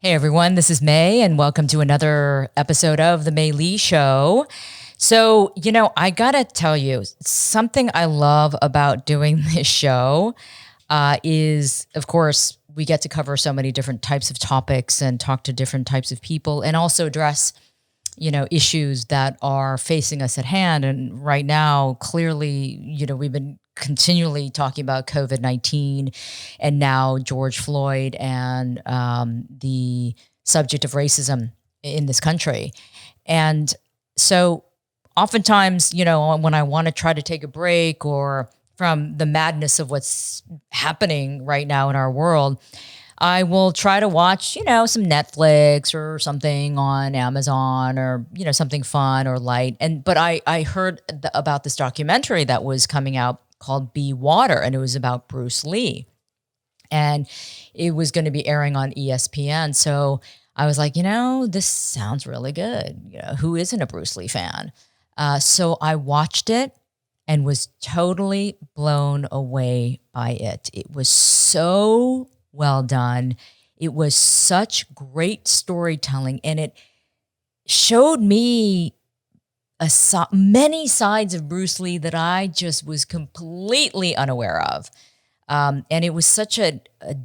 Hey everyone, this is May, and welcome to another episode of The May Lee Show. So, I gotta tell you, something I love about doing this show is, of course, we get to cover so many different types of topics and talk to different types of people and also address, issues that are facing us at hand. And right now, clearly, we've been continually talking about COVID-19 and now George Floyd and the subject of racism in this country. And so oftentimes, when I want to try to take a break or from the madness of what's happening right now in our world, I will try to watch, some Netflix or something on Amazon or, something fun or light. But I heard about this documentary that was coming out called Be Water, and it was about Bruce Lee. And it was going to be airing on ESPN. So I was like, this sounds really good. Who isn't a Bruce Lee fan? So I watched it and was totally blown away by it. It was so well done. It was such great storytelling, and it showed me many sides of Bruce Lee that I just was completely unaware of. And it was such a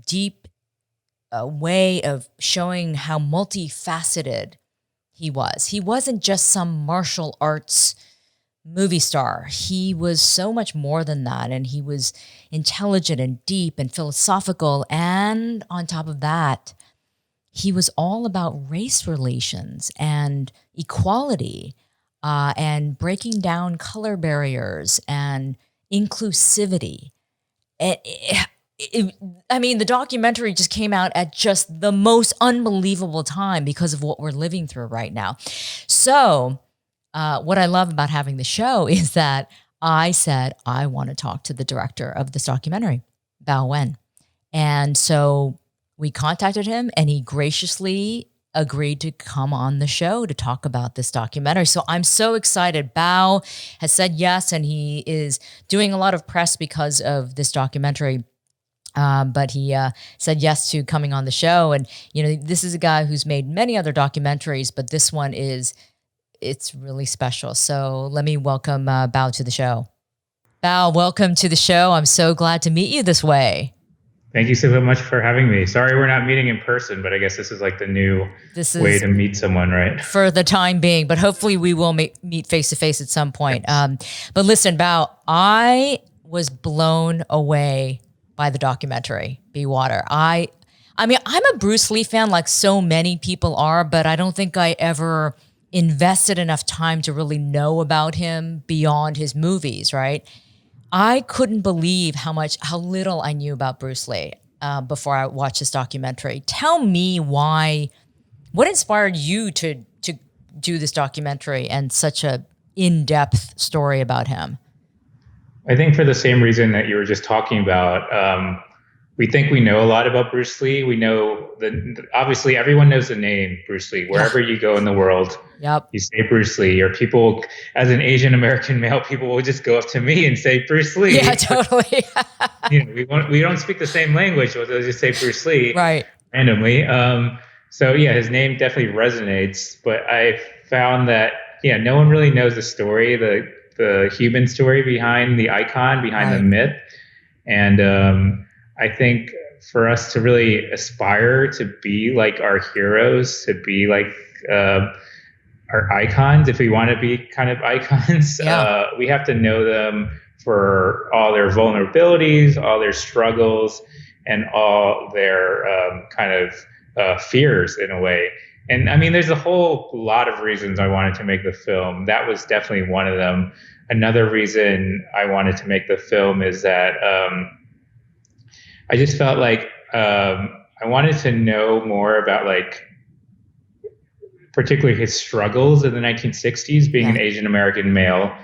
deep way of showing how multifaceted he was. He wasn't just some martial arts movie star. He was so much more than that. And he was intelligent and deep and philosophical. And on top of that, he was all about race relations and equality and breaking down color barriers and inclusivity. The documentary just came out at just the most unbelievable time because of what we're living through right now. So what I love about having the show is that I said, I want to talk to the director of this documentary, Bao Nguyen. And so we contacted him and he graciously agreed to come on the show to talk about this documentary. So I'm so excited. Bao has said yes, and he is doing a lot of press because of this documentary. But he said yes to coming on the show. And, this is a guy who's made many other documentaries, but this one it's really special. So let me welcome Bao to the show. Bao, welcome to the show. I'm so glad to meet you this way. Thank you so much for having me. Sorry we're not meeting in person, but I guess this is like the new way to meet someone, right? For the time being, but hopefully we will meet face-to-face at some point. Yes. But listen, Bao, I was blown away by the documentary, Be Water. I'm a Bruce Lee fan like so many people are, but I don't think I ever invested enough time to really know about him beyond his movies, right? I couldn't believe how little I knew about Bruce Lee before I watched this documentary. Tell me what inspired you to do this documentary and such a in-depth story about him? I think for the same reason that you were just talking about, we think we know a lot about Bruce Lee. We know obviously everyone knows the name Bruce Lee. Wherever you go in the world, you say Bruce Lee, or people, as an Asian American male, people will just go up to me and say Bruce Lee. Yeah, totally. We don't speak the same language, so they'll just say Bruce Lee right randomly. So yeah, his name definitely resonates. But I found that no one really knows the story, the human story behind the icon, behind the myth, and I think for us to really aspire to be like our heroes, to be like our icons, if we want to be kind of icons, we have to know them for all their vulnerabilities, all their struggles, and all their kind of fears in a way. And I mean, there's a whole lot of reasons I wanted to make the film. That was definitely one of them. Another reason I wanted to make the film is that I just felt like I wanted to know more about, like, particularly his struggles in the 1960s, being an Asian American male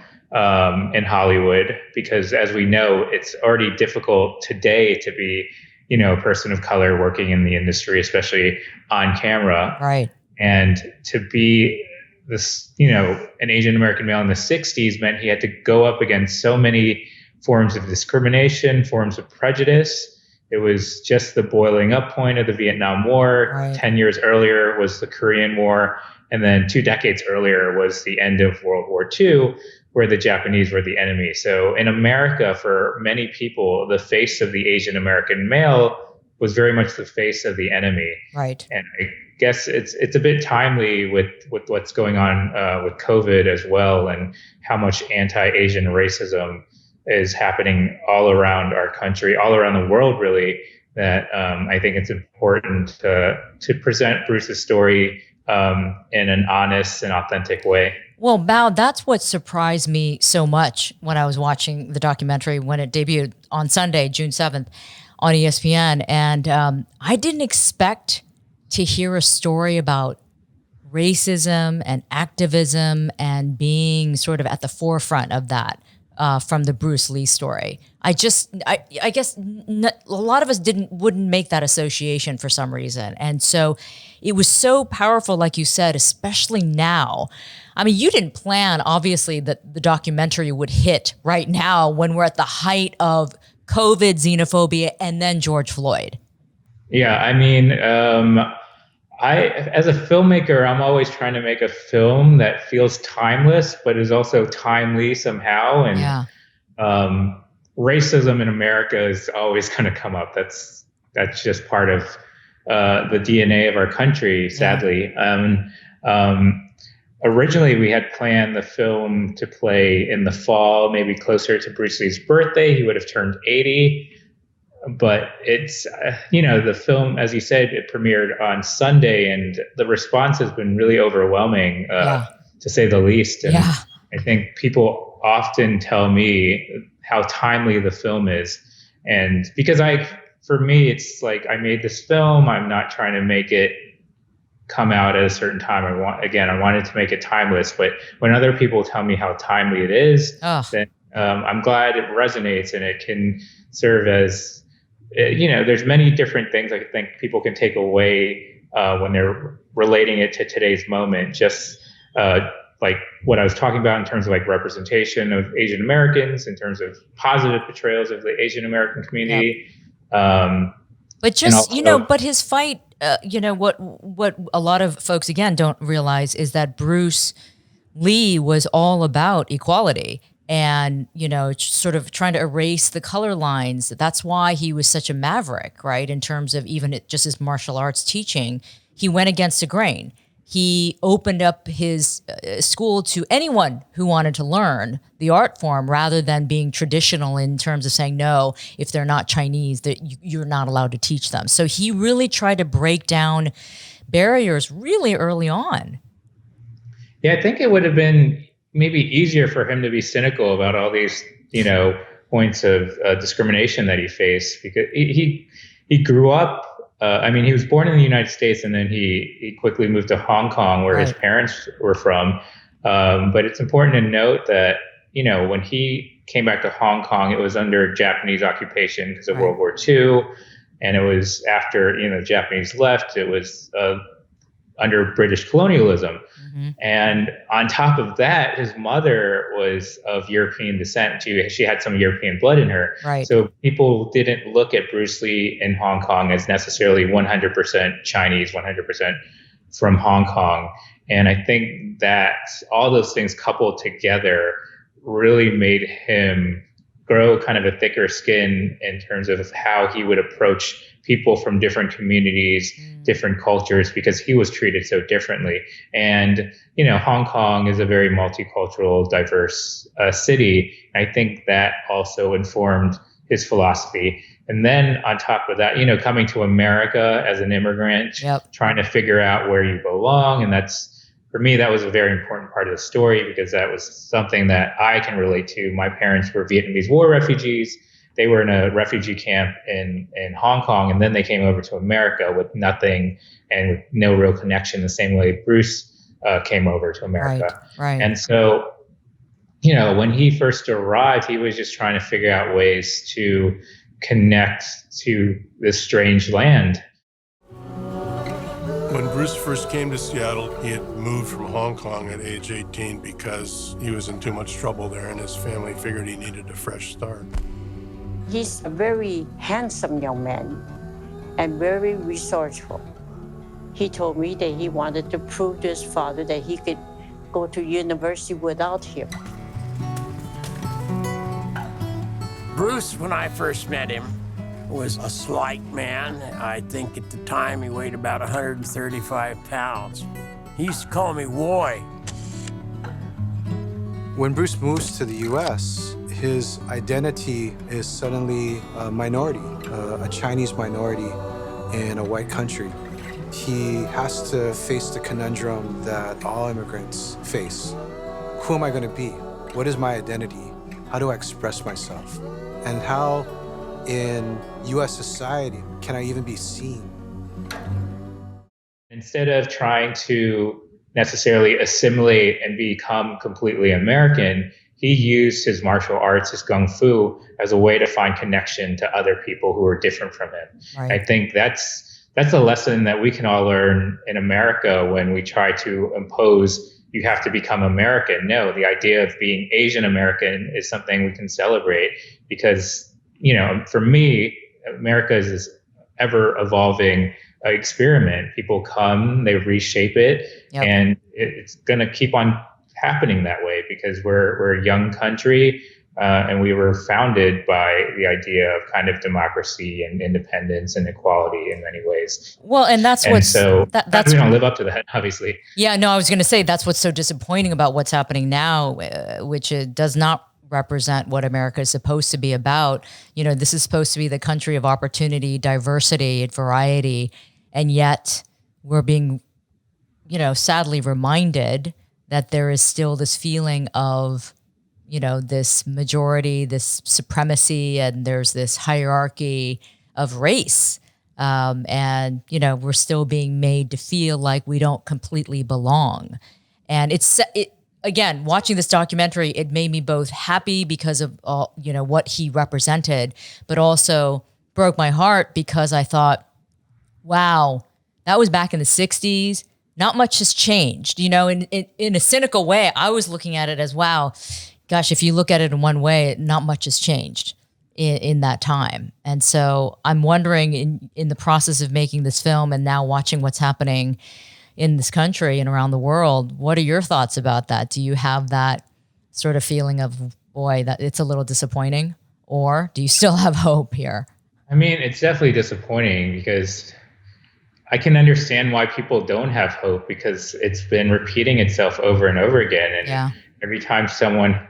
in Hollywood, because as we know, it's already difficult today to be, a person of color working in the industry, especially on camera. Right. And to be this, an Asian American male in the 60s meant he had to go up against so many forms of discrimination, forms of prejudice. it was just the boiling up point of the Vietnam War. Right. 10 years earlier was the Korean War. And then 2 decades earlier was the end of World War II, where the Japanese were the enemy. So in America, for many people, the face of the Asian American male was very much the face of the enemy. Right. And I guess it's a bit timely with what's going on with COVID as well, and how much anti-Asian racism is happening all around our country, all around the world, really. That I think it's important to present Bruce's story in an honest and authentic way. Well, Bao, that's what surprised me so much when I was watching the documentary when it debuted on Sunday, June 7th on ESPN. And I didn't expect to hear a story about racism and activism and being sort of at the forefront of that from the Bruce Lee story. I guess a lot of us wouldn't make that association for some reason. And so it was so powerful, like you said, especially now. I mean, you didn't plan, obviously, that the documentary would hit right now when we're at the height of COVID, xenophobia, and then George Floyd. Yeah, I mean, as a filmmaker, I'm always trying to make a film that feels timeless, but is also timely somehow. And racism in America is always going to come up. That's just part of the DNA of our country, sadly. Originally, we had planned the film to play in the fall, maybe closer to Bruce Lee's birthday. He would have turned 80. But it's, the film, as you said, it premiered on Sunday, and the response has been really overwhelming, to say the least. And I think people often tell me how timely the film is. And because for me, it's like I made this film. I'm not trying to make it come out at a certain time. I wanted to make it timeless. But when other people tell me how timely it is, then I'm glad it resonates, and it can serve as, there's many different things I think people can take away when they're relating it to today's moment. Just like what I was talking about in terms of like representation of Asian Americans, in terms of positive portrayals of the Asian American community. But just, but his fight, what a lot of folks, again, don't realize is that Bruce Lee was all about equality and, sort of trying to erase the color lines. That's why he was such a maverick, right? In terms of even just his martial arts teaching, he went against the grain. He opened up his school to anyone who wanted to learn the art form rather than being traditional in terms of saying, no, if they're not Chinese, that you're not allowed to teach them. So he really tried to break down barriers really early on. Yeah, I think it would have been maybe easier for him to be cynical about all these, points of discrimination that he faced, because he grew up. He was born in the United States, and then he quickly moved to Hong Kong, where his parents were from. But it's important to note that, when he came back to Hong Kong, it was under Japanese occupation because of World War II. And it was after, the Japanese left, it was under British colonialism. Mm-hmm. And on top of that, his mother was of European descent too. She had some European blood in her. Right. So people didn't look at Bruce Lee in Hong Kong as necessarily 100% Chinese, 100% from Hong Kong. And I think that all those things coupled together really made him grow kind of a thicker skin in terms of how he would approach people from different communities, different cultures, because he was treated so differently. And, Hong Kong is a very multicultural, diverse city. I think that also informed his philosophy. And then on top of that, coming to America as an immigrant, trying to figure out where you belong. And for me, that was a very important part of the story, because that was something that I can relate to. My parents were Vietnamese War refugees. They were in a refugee camp in Hong Kong, and then they came over to America with nothing and with no real connection, the same way Bruce came over to America. Right. And so, when he first arrived, he was just trying to figure out ways to connect to this strange land. When Bruce first came to Seattle, he had moved from Hong Kong at age 18 because he was in too much trouble there, and his family figured he needed a fresh start. He's a very handsome young man and very resourceful. He told me that he wanted to prove to his father that he could go to university without him. Bruce, when I first met him, was a slight man. I think at the time he weighed about 135 pounds. He used to call me Roy. When Bruce moves to the US, his identity is suddenly a minority, a Chinese minority in a white country. He has to face the conundrum that all immigrants face. Who am I going to be? What is my identity? How do I express myself? And how in US society can I even be seen? Instead of trying to necessarily assimilate and become completely American, he used his martial arts, his kung fu, as a way to find connection to other people who are different from him. Right. I think that's a lesson that we can all learn in America when we try to impose you have to become American. No, the idea of being Asian American is something we can celebrate because, for me, America is this ever evolving experiment. People come, they reshape it, Yep. and it's going to keep on happening that way because we're a young country, and we were founded by the idea of kind of democracy and independence and equality in many ways. Well, and that's And what's so that's we don't live up to that, obviously. Yeah, no, I was going to say that's what's so disappointing about what's happening now, which does not represent what America is supposed to be about. This is supposed to be the country of opportunity, diversity, and variety, and yet we're being, sadly reminded that there is still this feeling of, this majority, this supremacy, and there's this hierarchy of race. And we're still being made to feel like we don't completely belong. And again, watching this documentary, it made me both happy because of all, what he represented, but also broke my heart because I thought, wow, that was back in the 60s. Not much has changed. In a cynical way, I was looking at it as, wow, gosh, if you look at it in one way, not much has changed in that time. And so I'm wondering in the process of making this film and now watching what's happening in this country and around the world, what are your thoughts about that? Do you have that sort of feeling of, boy, that it's a little disappointing? Or do you still have hope here? I mean, it's definitely disappointing because I can understand why people don't have hope because it's been repeating itself over and over again. And every time someone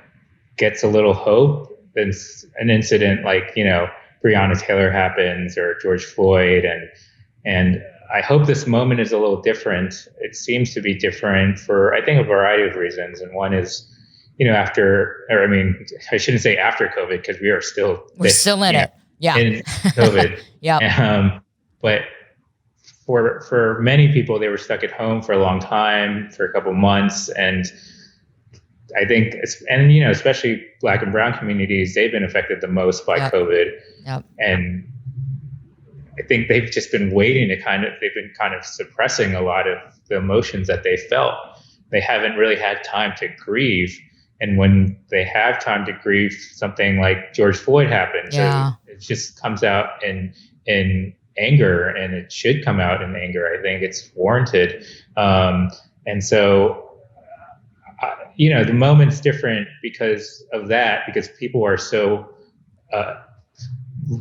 gets a little hope, then an incident like, Breonna Taylor happens or George Floyd. And I hope this moment is a little different. It seems to be different for, I think, a variety of reasons. And one is, I shouldn't say after COVID because we're still in it. Yeah. In COVID. Yeah. But for many people, they were stuck at home for a long time, for a couple months. And I think, especially Black and Brown communities, they've been affected the most by COVID. Yep. And I think they've just been waiting they've been kind of suppressing a lot of the emotions that they felt. They haven't really had time to grieve. And when they have time to grieve, something like George Floyd happens, it just comes out in anger, and it should come out in anger. I think it's warranted. And so, the moment's different because of that, because people are so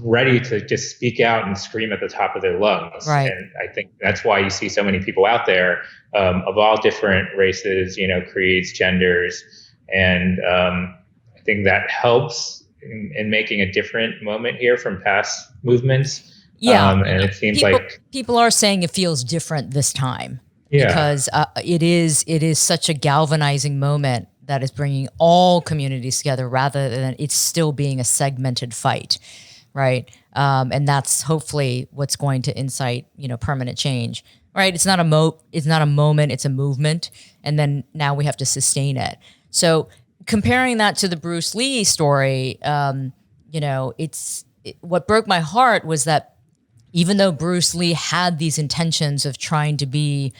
ready to just speak out and scream at the top of their lungs. Right. And I think that's why you see so many people out there of all different races, creeds, genders. And I think that helps in making a different moment here from past movements. Yeah. And it seems like people are saying it feels different this time. Yeah. Because it is such a galvanizing moment that is bringing all communities together rather than it's still being a segmented fight, right? And that's hopefully what's going to incite, permanent change, right? It's not a moment, it's a movement, and then now we have to sustain it. So comparing that to the Bruce Lee story, what broke my heart was that even though Bruce Lee had these intentions of trying to be,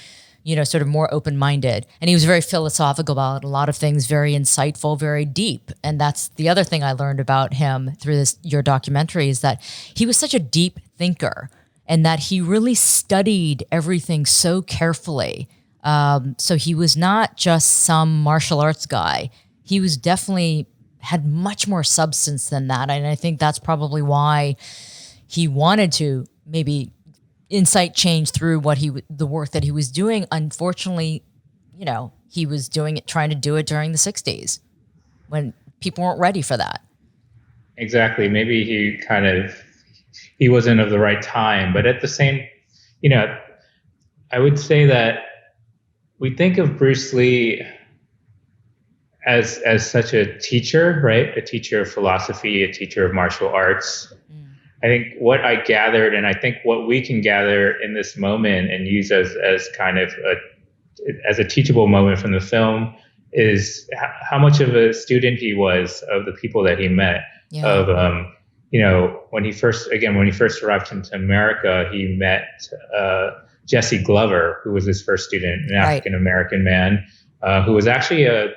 sort of more open-minded. And he was very philosophical about a lot of things, very insightful, very deep. And that's the other thing I learned about him through your documentary, is that he was such a deep thinker and that he really studied everything so carefully. So he was not just some martial arts guy. He was definitely had much more substance than that. And I think that's probably why he wanted to maybe incite change through the work that he was doing. Unfortunately, he was trying to do it during the 60s when people weren't ready for that. Exactly. Maybe he wasn't of the right time, but at the same, I would say that we think of Bruce Lee as such a teacher, right? A teacher of philosophy, a teacher of martial arts. I think what I gathered, and I think what we can gather in this moment and use as kind of as a teachable moment from the film, is how much of a student he was of the people that he met. Yeah. Of when he first arrived into America, he met Jesse Glover, who was his first student, an African American man who was actually a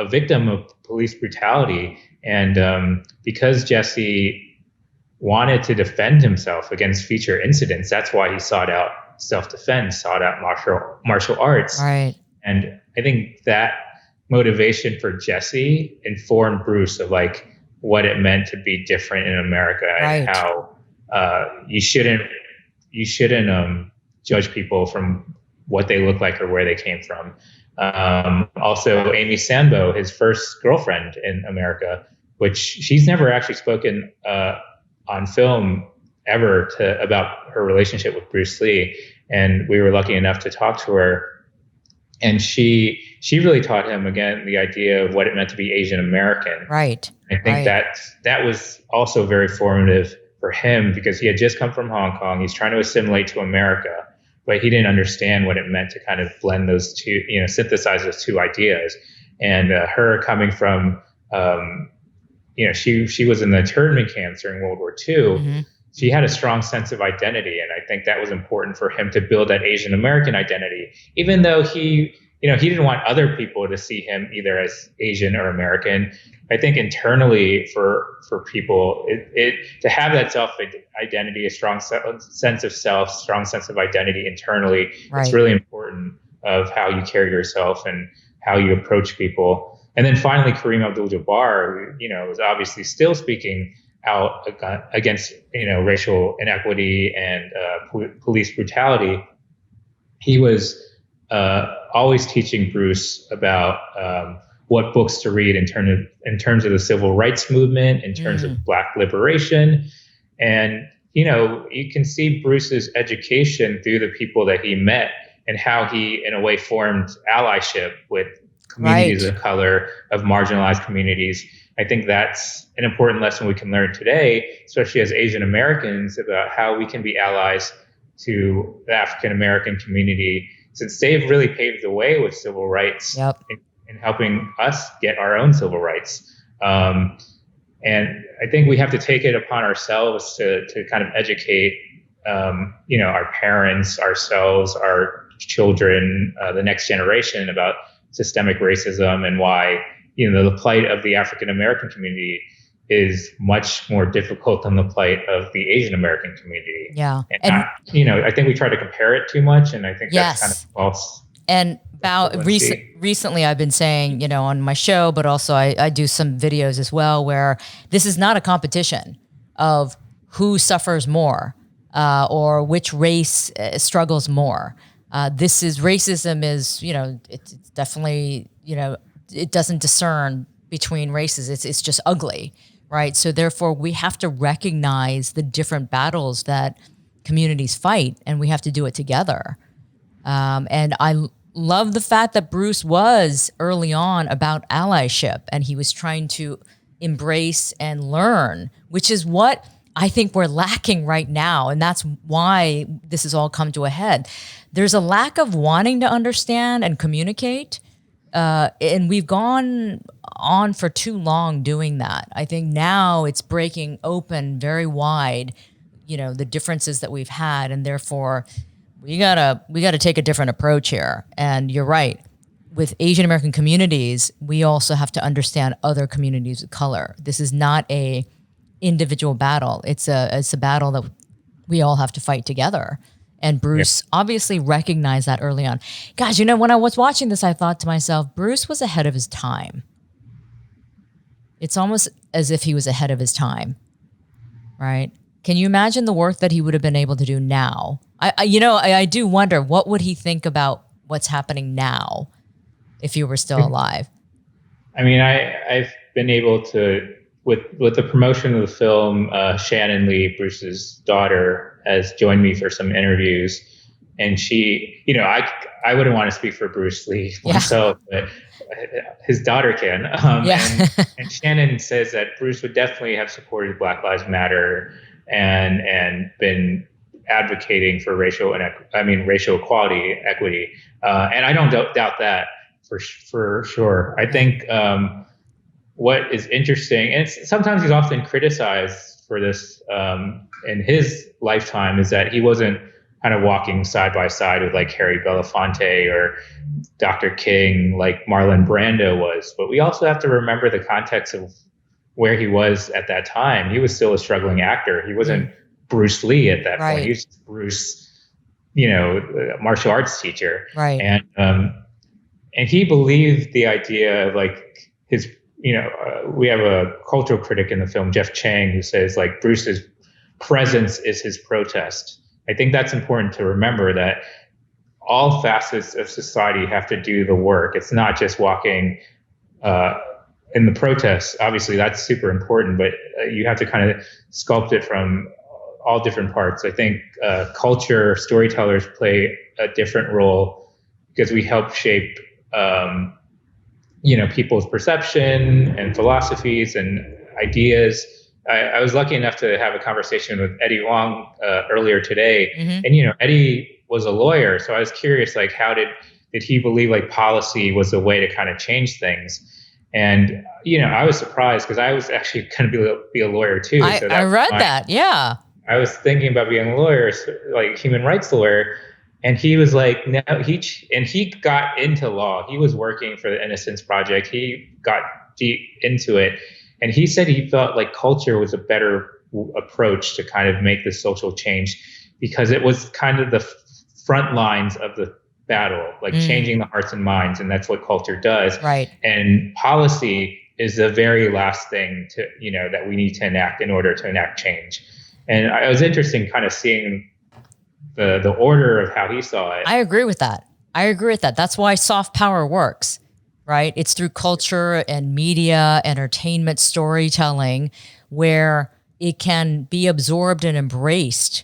victim of police brutality. And because Jesse wanted to defend himself against future incidents, that's why he sought out self-defense, sought out martial arts. Right. And I think that motivation for Jesse informed Bruce of like what it meant to be different in America, and how you shouldn't judge people from what they look like or where they came from. Also, Amy Sambo, his first girlfriend in America, which she's never actually spoken on film ever about her relationship with Bruce Lee. And we were lucky enough to talk to her. And she really taught him, again, the idea of what it meant to be Asian American. Right. I think that was also very formative for him, because he had just come from Hong Kong. He's trying to assimilate to America, but he didn't understand what it meant to kind of blend those two, synthesize those two ideas. And her coming from, she was in the internment camps during World War II. Mm-hmm. She had a strong sense of identity. And I think that was important for him to build that Asian American identity, even though he didn't want other people to see him either as Asian or American. I think internally for people, to have that self identity, a strong sense of self, strong sense of identity internally, it's really important of how you carry yourself and how you approach people. And then finally, Kareem Abdul-Jabbar, who, was obviously still speaking out against, racial inequity and police brutality. He was always teaching Bruce about what books to read in terms of the civil rights movement, in terms of Black liberation. And, you can see Bruce's education through the people that he met and how he, in a way, formed allyship with communities of color, of marginalized communities. I think that's an important lesson we can learn today, especially as Asian Americans, about how we can be allies to the African American community, since they've really paved the way with civil rights in helping us get our own civil rights. And I think we have to take it upon ourselves to kind of educate, our parents, ourselves, our children, the next generation about systemic racism and why, the plight of the African American community is much more difficult than the plight of the Asian American community. Yeah. And I think we try to compare it too much, and I think that's kind of false. And recently I've been saying, on my show, but also I do some videos as well, where this is not a competition of who suffers more or which race struggles more. Racism is, it's definitely, it doesn't discern between races. It's just ugly, right? So therefore we have to recognize the different battles that communities fight, and we have to do it together. And I love the fact that Bruce was early on about allyship, and he was trying to embrace and learn, which is what I think we're lacking right now. And that's why this has all come to a head. There's a lack of wanting to understand and communicate. And we've gone on for too long doing that. I think now it's breaking open very wide, the differences that we've had, and therefore we gotta take a different approach here. And you're right. With Asian American communities, we also have to understand other communities of color. This is not a individual battle. It's a battle that we all have to fight together. And Bruce obviously recognized that early on. Gosh, when I was watching this, I thought to myself, Bruce was ahead of his time. It's almost as if he was ahead of his time, right? Can you imagine the work that he would have been able to do now? I do wonder, what would he think about what's happening now if he were still alive? I mean, I've been able to, with the promotion of the film, Shannon Lee, Bruce's daughter, has joined me for some interviews. And she, I wouldn't want to speak for Bruce Lee myself, but his daughter can. And Shannon says that Bruce would definitely have supported Black Lives Matter and been advocating for racial equality, equity. And I don't doubt that for sure. I think what is interesting, and sometimes he's often criticized for this in his lifetime, is that he wasn't kind of walking side by side with like Harry Belafonte or Dr. King like Marlon Brando was. But we also have to remember the context of where he was at that time. He was still a struggling actor. He wasn't Bruce Lee at that point. He was Bruce, martial arts teacher. Right. And he believed the idea of like his, we have a cultural critic in the film, Jeff Chang, who says like Bruce's presence is his protest. I think that's important to remember, that all facets of society have to do the work. It's not just walking in the protests. Obviously, that's super important, but you have to kind of sculpt it from all different parts. I think culture, storytellers play a different role because we help shape, people's perception and philosophies and ideas. I was lucky enough to have a conversation with Eddie Wong earlier today. Mm-hmm. And, Eddie was a lawyer. So I was curious, like, how did he believe like policy was a way to kind of change things? And, I was surprised because I was actually going to be a lawyer too. I read that. Yeah. I was thinking about being a lawyer, like human rights lawyer. And he was like, no, he got into law. He was working for the Innocence Project. He got deep into it. And he said he felt like culture was a better approach to kind of make this social change, because it was kind of the front lines of the battle, like changing the hearts and minds. And that's what culture does. Right. And policy is the very last thing to, that we need to enact in order to enact change. And it was interesting kind of seeing the order of how he saw it. I agree with that. That's why soft power works. Right? It's through culture and media, entertainment, storytelling, where it can be absorbed and embraced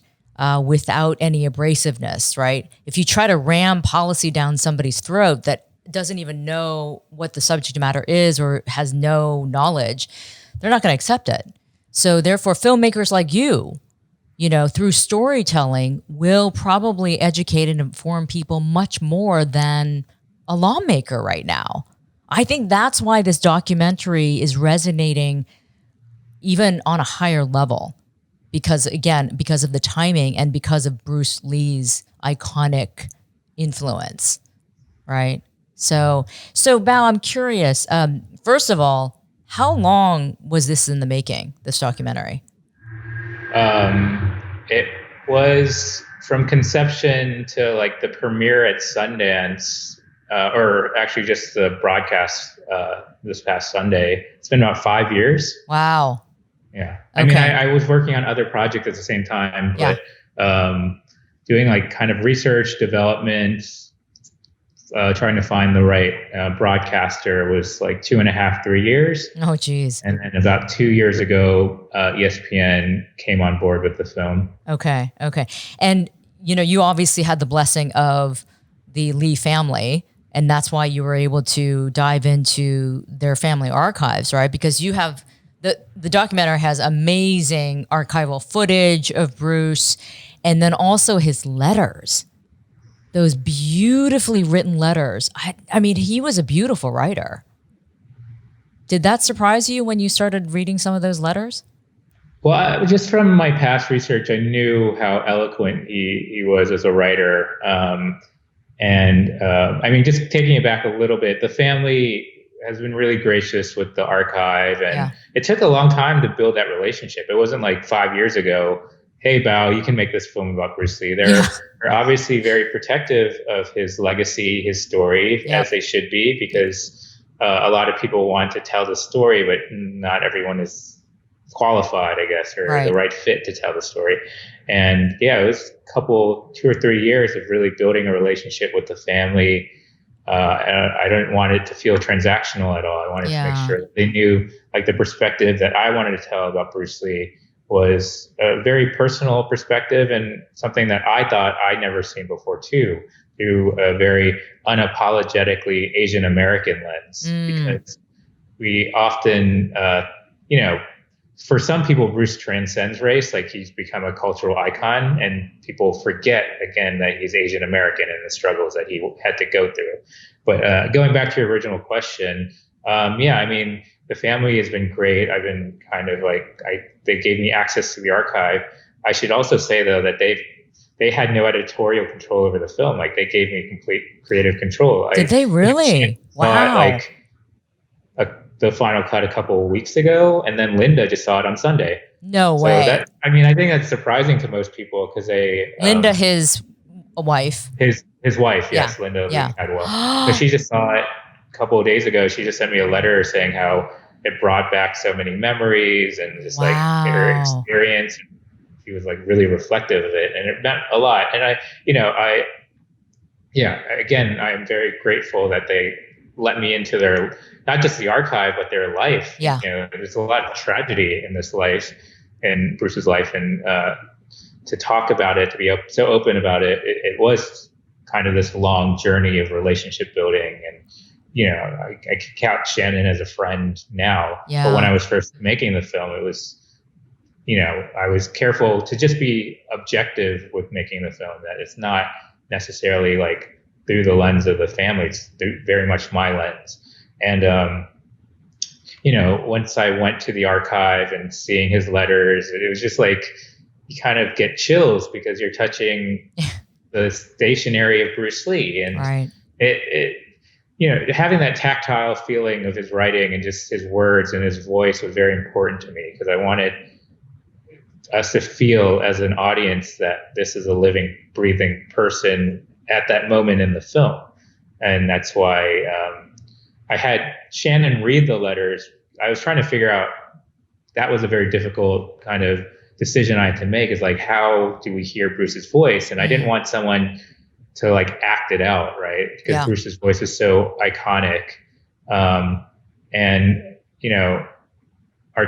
without any abrasiveness, right? If you try to ram policy down somebody's throat that doesn't even know what the subject matter is or has no knowledge, they're not going to accept it. So therefore, filmmakers like you, through storytelling, will probably educate and inform people much more than a lawmaker right now. I think that's why this documentary is resonating even on a higher level, because of the timing and because of Bruce Lee's iconic influence, right? So Bao, I'm curious. First of all, how long was this in the making, this documentary? It was from conception to like the premiere at Sundance. Or actually just the broadcast this past Sunday. It's been about 5 years. Wow. Yeah. I mean, I was working on other projects at the same time, but doing like kind of research, development, trying to find the right broadcaster was like 2.5, 3 years. Oh, geez. And then about 2 years ago, ESPN came on board with the film. Okay. And, you obviously had the blessing of the Lee family, and that's why you were able to dive into their family archives, right? Because you have the documentary has amazing archival footage of Bruce, and then also his letters, those beautifully written letters. I mean, he was a beautiful writer. Did that surprise you when you started reading some of those letters? Well, just from my past research, I knew how eloquent he was as a writer. I mean, just taking it back a little bit, the family has been really gracious with the archive, and it took a long time to build that relationship. It wasn't like 5 years ago, hey, Bao, you can make this film about Bruce Lee. They're obviously very protective of his legacy, his story, as they should be, because a lot of people want to tell the story, but not everyone is qualified, I guess, or the right fit to tell the story. And it was a couple, 2 or 3 years of really building a relationship with the family. And I didn't want it to feel transactional at all. I wanted to make sure that they knew, like, the perspective that I wanted to tell about Bruce Lee was a very personal perspective, and something that I thought I'd never seen before too, through a very unapologetically Asian American lens. Because we often, for some people, Bruce transcends race. Like, he's become a cultural icon, and people forget again that he's Asian American and the struggles that he had to go through. But going back to your original question, I mean, the family has been great. I've been kind of like, they gave me access to the archive. I should also say though that they had no editorial control over the film. Like, they gave me complete creative control. Did they really? Wow. The final cut a couple of weeks ago, and then Linda just saw it on Sunday. No way. I think that's surprising to most people, because Linda, his wife. His wife, yes, Linda Cadwell. So she just saw it a couple of days ago. She just sent me a letter saying how it brought back so many memories and just like her experience. She was like really reflective of it, and it meant a lot. And again, I'm very grateful that they let me into their, not just the archive, but their life. There's a lot of tragedy in this life, in Bruce's life, and to talk about it, to be so open about it, it was kind of this long journey of relationship building. And I could count Shannon as a friend now, but when I was first making the film, it was, I was careful to just be objective with making the film, that it's not necessarily like through the lens of the family, it's very much my lens. And once I went to the archive and seeing his letters, it was just like, you kind of get chills, because you're touching the stationery of Bruce Lee, and it having that tactile feeling of his writing and just his words and his voice was very important to me, because I wanted us to feel as an audience that this is a living, breathing person at that moment in the film. And that's why I had Shannon read the letters. I was trying to figure out, that was a very difficult kind of decision I had to make, is like, how do we hear Bruce's voice? And I didn't want someone to like act it out, right? Because Bruce's voice is so iconic. Our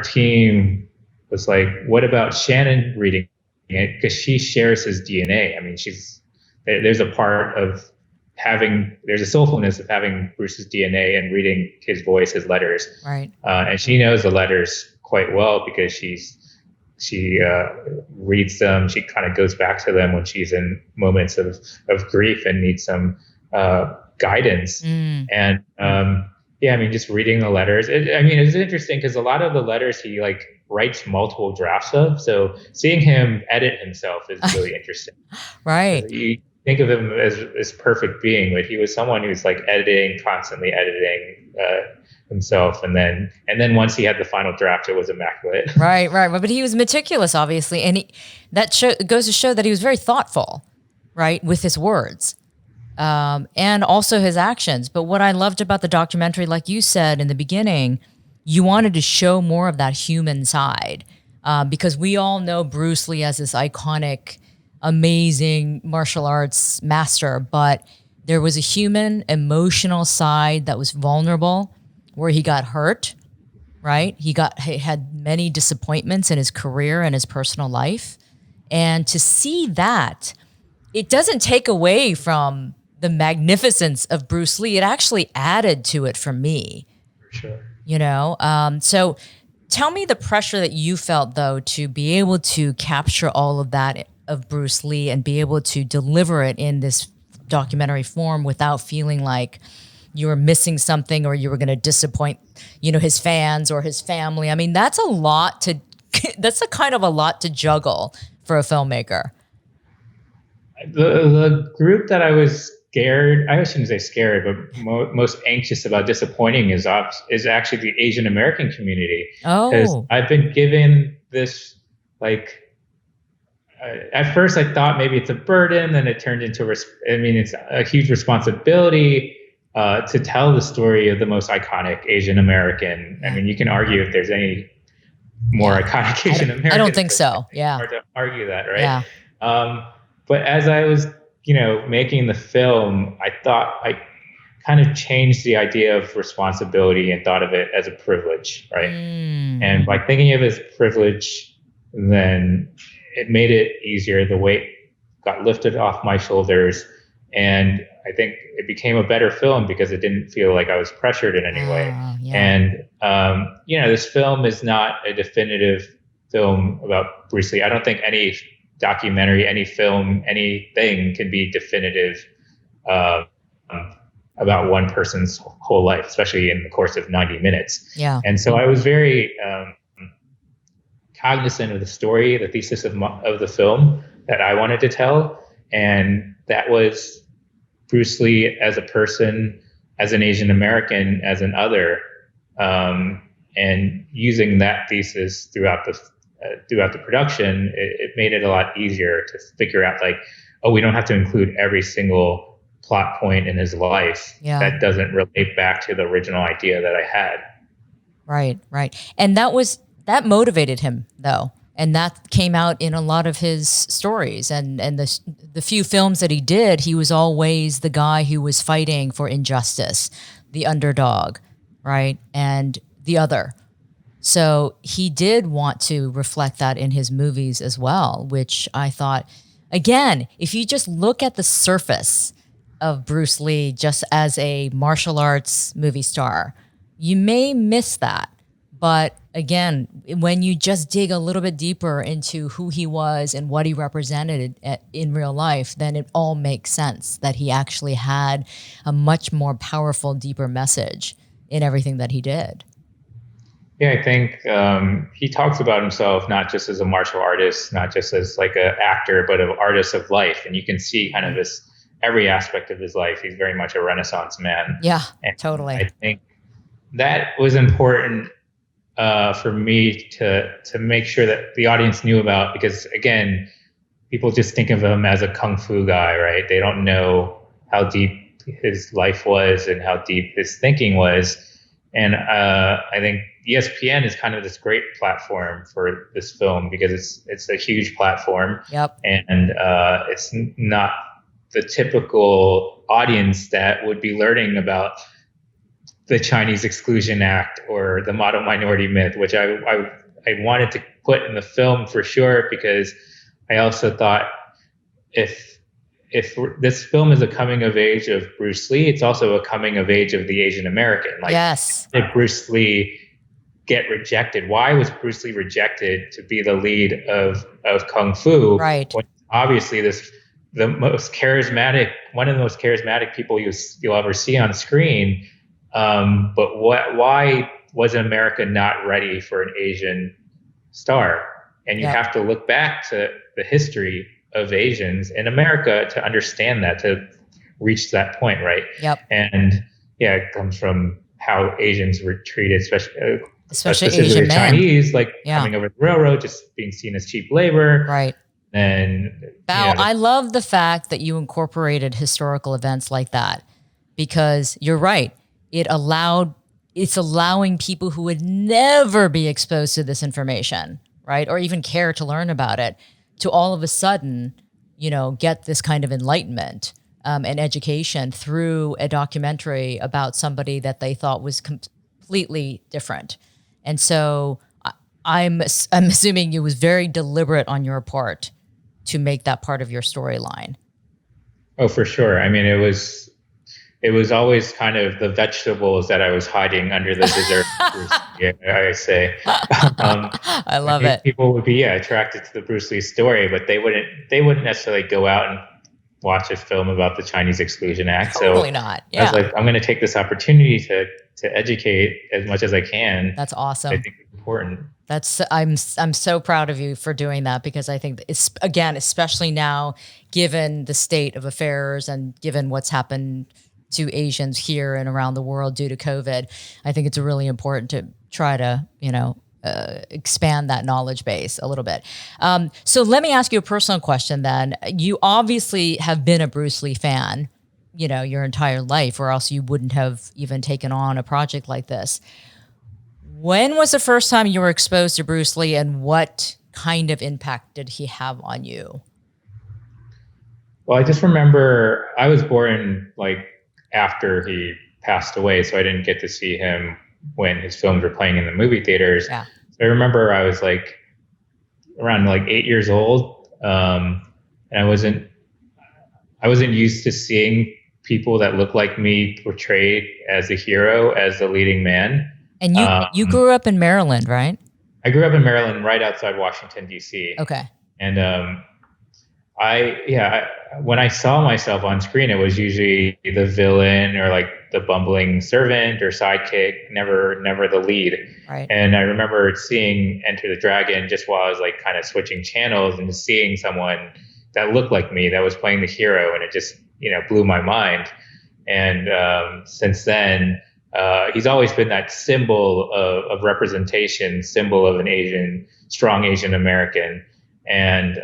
team was like, what about Shannon reading it? Because she shares his DNA. I mean, there's a part of there's a soulfulness of having Bruce's DNA and reading his voice, his letters. Right. And she knows the letters quite well, because she reads them. She kind of goes back to them when she's in moments of grief and needs some guidance. And just reading the letters. It's interesting, because a lot of the letters he like writes multiple drafts of. So seeing him edit himself is really interesting. Right. You think of him as this perfect being, but he was someone who's like constantly editing himself, and then once he had the final draft, it was immaculate. Right. But he was meticulous, obviously, and goes to show that he was very thoughtful, right, with his words, and also his actions. But what I loved about the documentary, like you said in the beginning, you wanted to show more of that human side, because we all know Bruce Lee as this iconic, amazing martial arts master, but there was a human, emotional side that was vulnerable, where he got hurt, right? He had many disappointments in his career and his personal life. And to see that, it doesn't take away from the magnificence of Bruce Lee. It actually added to it for me. For sure. So tell me the pressure that you felt, though, to be able to capture all of that of Bruce Lee and be able to deliver it in this documentary form without feeling like you were missing something or you were going to disappoint, his fans or his family. I mean, that's a lot to that's a kind of a lot to juggle for a filmmaker. The group that I was scared, I shouldn't say scared, but most anxious about disappointing is actually the Asian American community. Because I've been given this, like, at first I thought maybe it's a burden, then it turned into, it's a huge responsibility to tell the story of the most iconic Asian American. I mean, you can argue if there's any more iconic Asian American. I don't think so. Yeah. Hard to argue that, right? Yeah. But as I was, making the film, I thought I kind of changed the idea of responsibility and thought of it as a privilege, right? And by thinking of it as privilege, then it made it easier. The weight got lifted off my shoulders, and I think it became a better film because it didn't feel like I was pressured in any way. Yeah. And, this film is not a definitive film about Bruce Lee. I don't think any documentary, any film, anything can be definitive about one person's whole life, especially in the course of 90 minutes. Yeah. And so I was very cognizant of the story, the thesis of the film that I wanted to tell. And that was Bruce Lee as a person, as an Asian American, as an other, and using that thesis throughout the production, it made it a lot easier to figure out, like, we don't have to include every single plot point in his life that doesn't relate back to the original idea that I had. Right. And that motivated him, though. And that came out in a lot of his stories. And the few films that he did, he was always the guy who was fighting for injustice, the underdog, right? And the other. So he did want to reflect that in his movies as well, which I thought, again, if you just look at the surface of Bruce Lee just as a martial arts movie star, you may miss that. But again, when you just dig a little bit deeper into who he was and what he represented in real life, then it all makes sense that he actually had a much more powerful, deeper message in everything that he did. Yeah, I think he talks about himself not just as a martial artist, not just as like an actor, but an artist of life. And you can see kind of this every aspect of his life. He's very much a Renaissance man. Yeah, and totally. I think that was important for me to make sure that the audience knew about, because again, people just think of him as a kung fu guy, right? They don't know how deep his life was and how deep his thinking was. And I think ESPN is kind of this great platform for this film because it's a huge platform. Yep. And it's not the typical audience that would be learning about the Chinese Exclusion Act or the model minority myth, which I wanted to put in the film for sure, because I also thought if this film is a coming of age of Bruce Lee, it's also a coming of age of the Asian American. Like, yes. Did Bruce Lee get rejected? Why was Bruce Lee rejected to be the lead of Kung Fu? Right. When obviously one of the most charismatic people you'll ever see on screen. But why wasn't America not ready for an Asian star? And you have to look back to the history of Asians in America to understand that, to reach that point, right? Yep. And it comes from how Asians were treated, especially Asian men. Chinese, like coming over the railroad, just being seen as cheap labor. Right. And Bao, I love the fact that you incorporated historical events like that, because you're right. It's allowing people who would never be exposed to this information, right, or even care to learn about it, to all of a sudden, get this kind of enlightenment and education through a documentary about somebody that they thought was completely different. And so I'm assuming it was very deliberate on your part to make that part of your storyline. Oh, for sure. I mean, it was always kind of the vegetables that I was hiding under the dessert. I say. I love it. People would be attracted to the Bruce Lee story, but they wouldn't necessarily go out and watch a film about the Chinese Exclusion Act. Totally not. Yeah. I was like, I'm going to take this opportunity to educate as much as I can. That's awesome. I think it's important. I'm so proud of you for doing that, because I think it's, again, especially now, given the state of affairs and given what's happened to Asians here and around the world due to COVID, I think it's really important to try to, expand that knowledge base a little bit. So let me ask you a personal question then. You obviously have been a Bruce Lee fan, your entire life, or else you wouldn't have even taken on a project like this. When was the first time you were exposed to Bruce Lee, and what kind of impact did he have on you? Well, I just remember I was born after he passed away, so I didn't get to see him when his films were playing in the movie theaters. Yeah. So I remember I was around 8 years old, and I wasn't used to seeing people that looked like me portrayed as a hero, as the leading man. And you grew up in Maryland, right? I grew up in Maryland, right outside Washington, D.C. Okay. And when I saw myself on screen, it was usually the villain or the bumbling servant or sidekick, never the lead. Right. And I remember seeing Enter the Dragon just while I was kind of switching channels, and just seeing someone that looked like me that was playing the hero, and it just blew my mind. And since then, he's always been that symbol of representation, symbol of an strong Asian American. And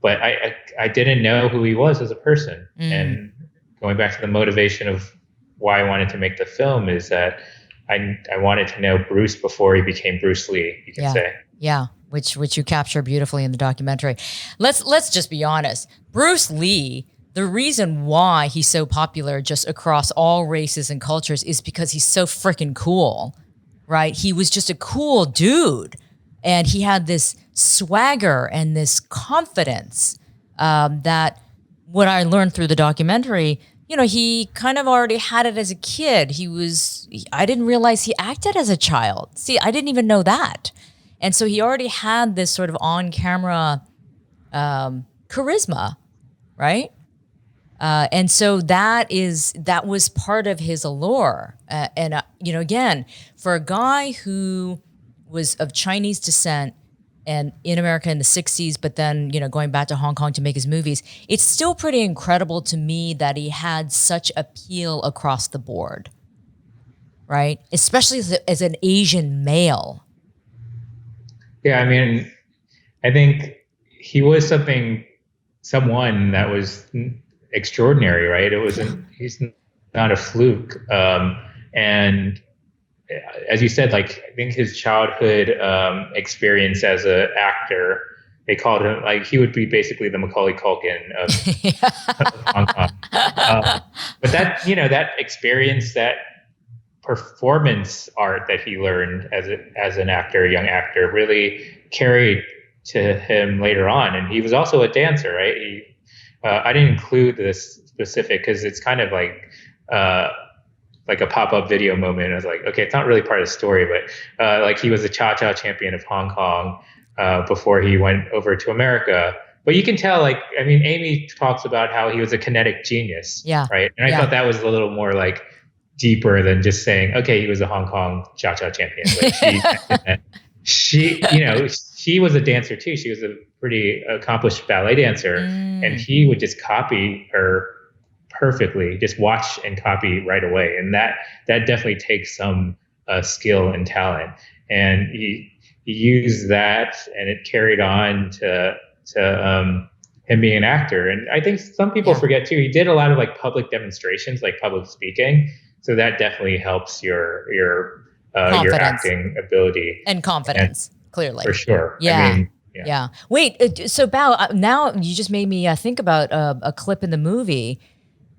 but I didn't know who he was as a person. And going back to the motivation of why I wanted to make the film is that I wanted to know Bruce before he became Bruce Lee, you can say. Yeah, which you capture beautifully in the documentary. Let's just be honest. Bruce Lee, the reason why he's so popular just across all races and cultures is because he's so freaking cool, right? He was just a cool dude, and he had this swagger and this confidence that what I learned through the documentary, he kind of already had it as a kid. I didn't realize he acted as a child. See, I didn't even know that. And so he already had this sort of on-camera charisma, right? And so that was part of his allure. And again, for a guy who was of Chinese descent and in America in the 60s, but then, going back to Hong Kong to make his movies, it's still pretty incredible to me that he had such appeal across the board, right? Especially as an Asian male. Yeah, I think he was someone that was extraordinary, right? He's not a fluke. And as you said, I think his childhood experience as an actor, they called him, he would be basically the Macaulay Culkin of Hong Kong. But that experience, that performance art that he learned as an actor, a young actor, really carried to him later on. And he was also a dancer, right? I didn't include this specific because it's kind of like a pop-up video moment. I was like, okay, it's not really part of the story, but he was a cha-cha champion of Hong Kong before he went over to America. But you can tell, Amy talks about how he was a kinetic genius, right? And I thought that was a little more deeper than just saying, okay, he was a Hong Kong cha-cha champion. She was a dancer too. She was a pretty accomplished ballet dancer, and he would just copy her perfectly, just watch and copy right away. And that definitely takes some skill and talent. And he used that, and it carried on to him being an actor. And I think some people forget too, he did a lot of public demonstrations, public speaking. So that definitely helps your acting ability and confidence, clearly. For sure. Yeah. Yeah. Wait, so Bao, now you just made me think about a clip in the movie.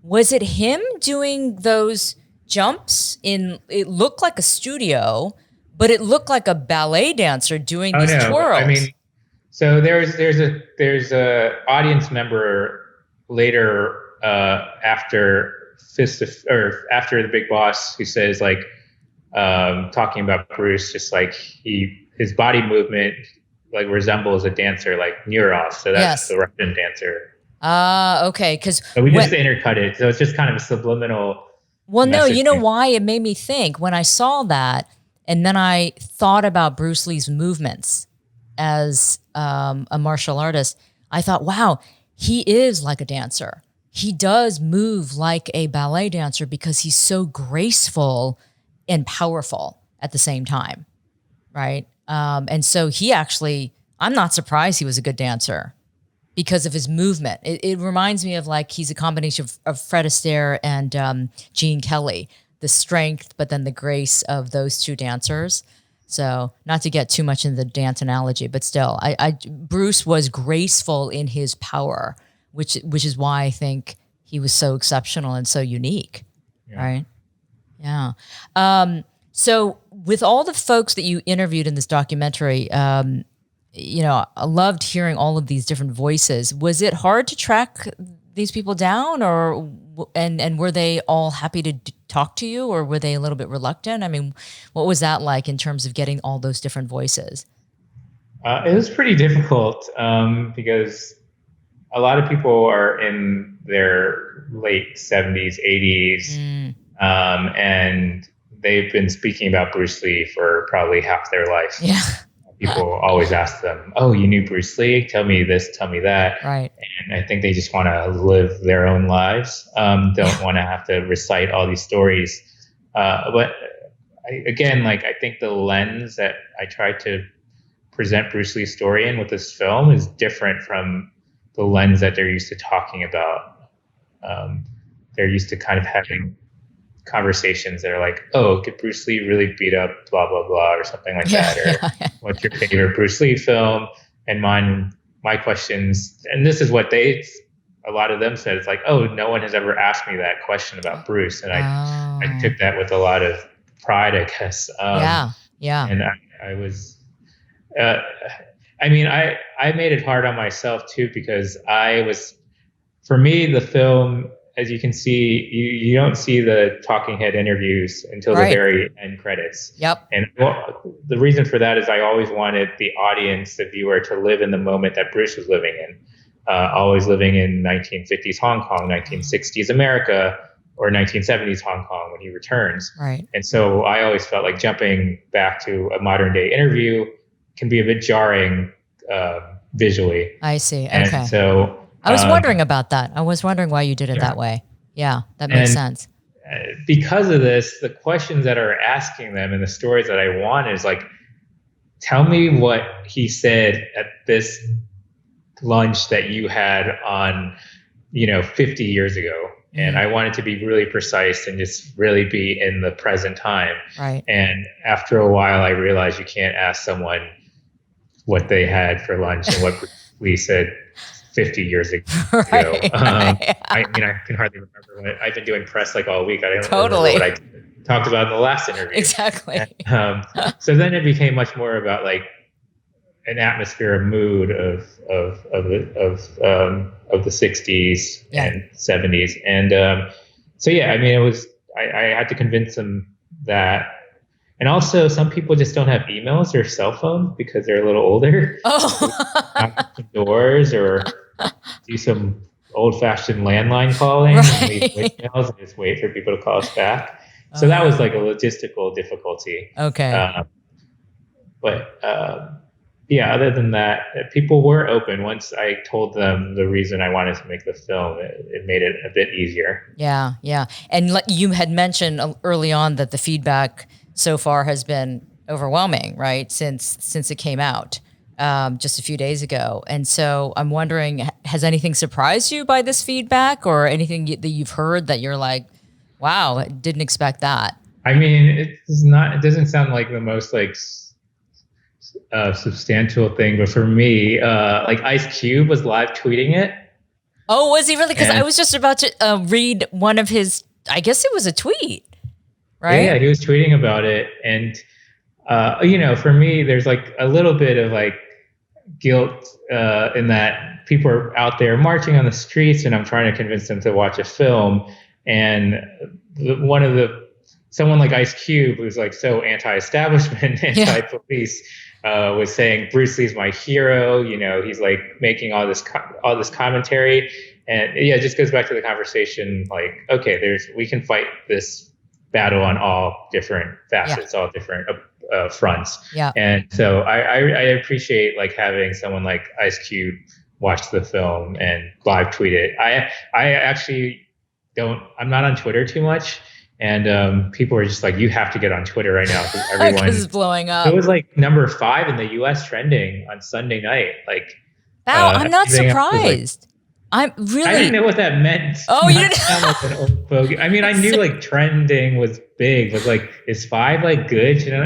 Was it him doing those jumps it looked like a studio, but it looked like a ballet dancer doing these twirls? So there's a audience member later after after the big boss who says talking about Bruce, just his body movement resembles a dancer Nurov. So that's the Russian dancer. Okay. So we just intercut it. So it's just kind of a subliminal Well, no, message. you know why it made me think when I saw that, And then I thought about Bruce Lee's movements as a martial artist. I thought, wow, he is like a dancer. He does move like a ballet dancer because he's so graceful and powerful at the same time, right? And so he actually, I'm not surprised he was a good dancer because of his movement. It reminds me of like he's a combination of Fred Astaire and Gene Kelly, the strength, but then the grace of those two dancers. So not to get too much into the dance analogy, but still, Bruce was graceful in his power, which is why I think he was so exceptional and so unique, right? Yeah. So with all the folks that you interviewed in this documentary, you know, I loved hearing all of these different voices. Was it hard to track these people down, and were they all happy to talk to you, or were they a little bit reluctant? I mean, what was that like in terms of getting all those different voices? It was pretty difficult because a lot of people are in their late 70s, 80s, and they've been speaking about Bruce Lee for probably half their life. Yeah. People always ask them, "Oh, you knew Bruce Lee? Tell me this, tell me that." Right. And I think they just want to live their own lives. Don't want to have to recite all these stories. But I think the lens that I tried to present Bruce Lee's story in with this film is different from the lens that they're used to talking about. They're used to kind of having conversations that are like, "Oh, could Bruce Lee really beat up blah blah blah," or something like that, or "What's your favorite Bruce Lee film?" And my questions, and this is what a lot of them said, it's like, "Oh, no one has ever asked me that question about Bruce," and I took that with a lot of pride, I guess. Yeah. And I was, I mean, I made it hard on myself too, because for me, the film, as you can see, you don't see the talking head interviews until the very end credits. Yep. And the reason for that is I always wanted the audience, the viewer, to live in the moment that Bruce was living in. Always living in 1950s Hong Kong, 1960s America, or 1970s Hong Kong when he returns. Right. And so I always felt like jumping back to a modern day interview can be a bit jarring visually. I see. Okay. And so I was wondering about that. I was wondering why you did it that way. Yeah, that makes sense. Because of this, the questions that are asking them and the stories that I want is like, tell me what he said at this lunch that you had on, 50 years ago. And I wanted to be really precise and just really be in the present time. Right. And after a while, I realized you can't ask someone what they had for lunch and what Bruce Lee said 50 years ago. Right. I can hardly remember I've been doing press like all week. I don't remember what I talked about in the last interview. Exactly. So then it became much more about like an atmosphere, a mood of the 60s and 70s. And it was, I had to convince them that. And also, some people just don't have emails or cell phones because they're a little older. Oh. Knock on doors or do some old-fashioned landline calling and leave voicemails and just wait for people to call us back. So that was like a logistical difficulty. Okay. Other than that, people were open. Once I told them the reason I wanted to make the film, it made it a bit easier. Yeah, yeah. And you had mentioned early on that the feedback so far has been overwhelming, right? Since it came out just a few days ago. And so I'm wondering, has anything surprised you by this feedback, or anything that you've heard that you're like, wow, I didn't expect that? I mean, it doesn't sound like the most like substantial thing, but for me, like Ice Cube was live tweeting it. Oh, was he really? Because I was just about to read one of his, I guess it was a tweet. Right? Yeah, he was tweeting about it. And, for me, there's like a little bit of like guilt in that people are out there marching on the streets and I'm trying to convince them to watch a film. And someone like Ice Cube, who's like so anti-establishment, anti-police, was saying, Bruce Lee's my hero. He's like making all this commentary. And it just goes back to the conversation. Like, okay, we can fight this battle on all different facets, all different fronts. Yeah. And so I appreciate like having someone like Ice Cube watch the film and live tweet it. I actually I'm not on Twitter too much. And people are just like, you have to get on Twitter right now because everyone because it's blowing up. It was like number 5 in the U.S. trending on Sunday night. Like, wow, I'm not everything else was, like, surprised. I'm really. I didn't know what that meant. Oh, you didn't. Sound like an old bogey. I mean, I knew like trending was big, but like, is 5 like good? You know,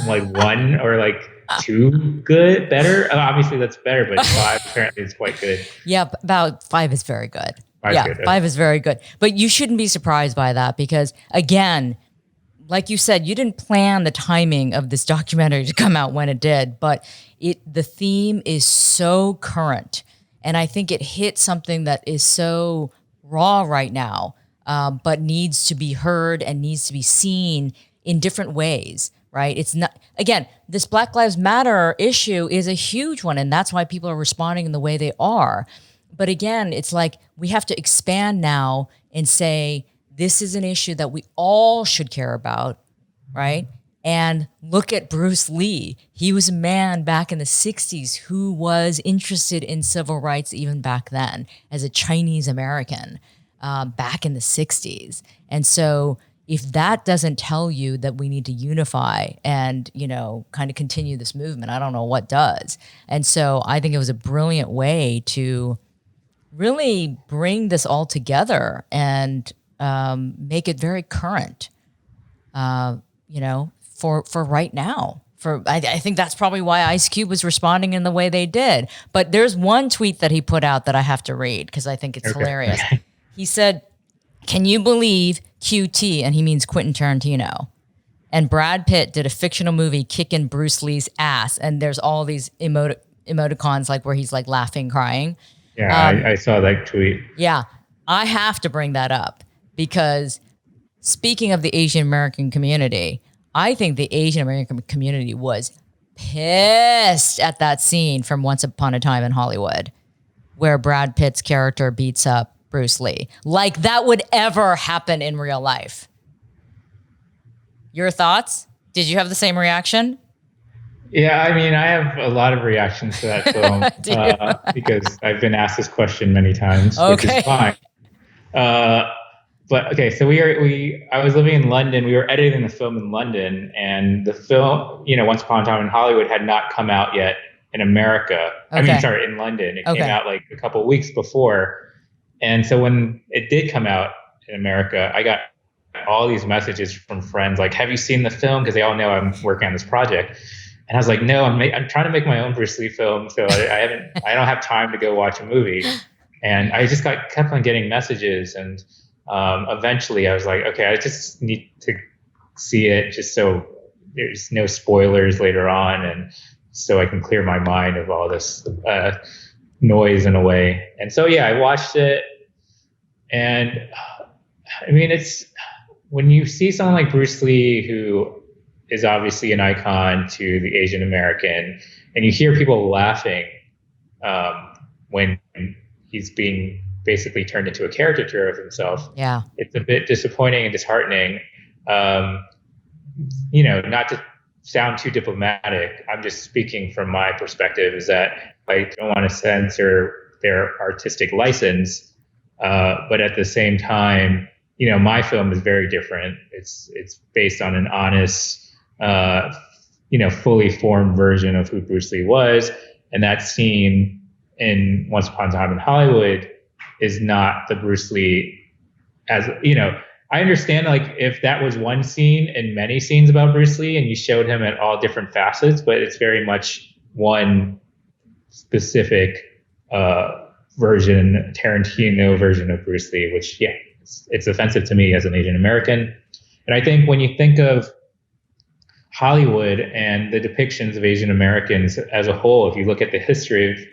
like 1 or like 2 good, better? Obviously, that's better, but 5 apparently is quite good. Yeah, about 5 is very good. Five's good. 5 is very good. But you shouldn't be surprised by that because, again, like you said, you didn't plan the timing of this documentary to come out when it did, but the theme is so current. And I think it hit something that is so raw right now, but needs to be heard and needs to be seen in different ways, right? It's not, again, this Black Lives Matter issue is a huge one, and that's why people are responding in the way they are. But again, it's like we have to expand now and say, this is an issue that we all should care about, right? And look at Bruce Lee. He was a man back in the 60s who was interested in civil rights even back then as a Chinese American back in the 60s. And so if that doesn't tell you that we need to unify and, kind of continue this movement, I don't know what does. And so I think it was a brilliant way to really bring this all together and make it very current, for right now. I think that's probably why Ice Cube was responding in the way they did. But there's one tweet that he put out that I have to read because I think it's hilarious. He said, "Can you believe QT?" And he means Quentin Tarantino. And Brad Pitt did a fictional movie kicking Bruce Lee's ass. And there's all these emoticons like where he's like laughing, crying. Yeah, I saw that tweet. Yeah, I have to bring that up because speaking of the Asian American community, I think the Asian American community was pissed at that scene from Once Upon a Time in Hollywood where Brad Pitt's character beats up Bruce Lee. Like that would ever happen in real life. Your thoughts? Did you have the same reaction? Yeah, I mean, I have a lot of reactions to that film because I've been asked this question many times, which is fine. But okay, so I was living in London. We were editing the film in London, and the film, Once Upon a Time in Hollywood had not come out yet in America. Okay. In London. It came out like a couple of weeks before. And so when it did come out in America, I got all these messages from friends like, "Have you seen the film?" Because they all know I'm working on this project. And I was like, no, I'm trying to make my own Bruce Lee film, so I don't have time to go watch a movie. And I just kept on getting messages, and eventually I was like, okay, I just need to see it just so there's no spoilers later on, and so I can clear my mind of all this noise in a way. And so yeah, I watched it, and I mean, it's when you see someone like Bruce Lee who is obviously an icon to the Asian American, and you hear people laughing when he's being basically turned into a caricature of himself. Yeah, it's a bit disappointing and disheartening. Not to sound too diplomatic, I'm just speaking from my perspective, is that I don't want to censor their artistic license, but at the same time, my film is very different. It's based on an honest, fully formed version of who Bruce Lee was. And that scene in Once Upon a Time in Hollywood is not the Bruce Lee as, I understand like if that was one scene in many scenes about Bruce Lee and you showed him at all different facets, but it's very much one specific version, Tarantino version of Bruce Lee, which, yeah, it's offensive to me as an Asian American. And I think when you think of Hollywood and the depictions of Asian Americans as a whole, if you look at the history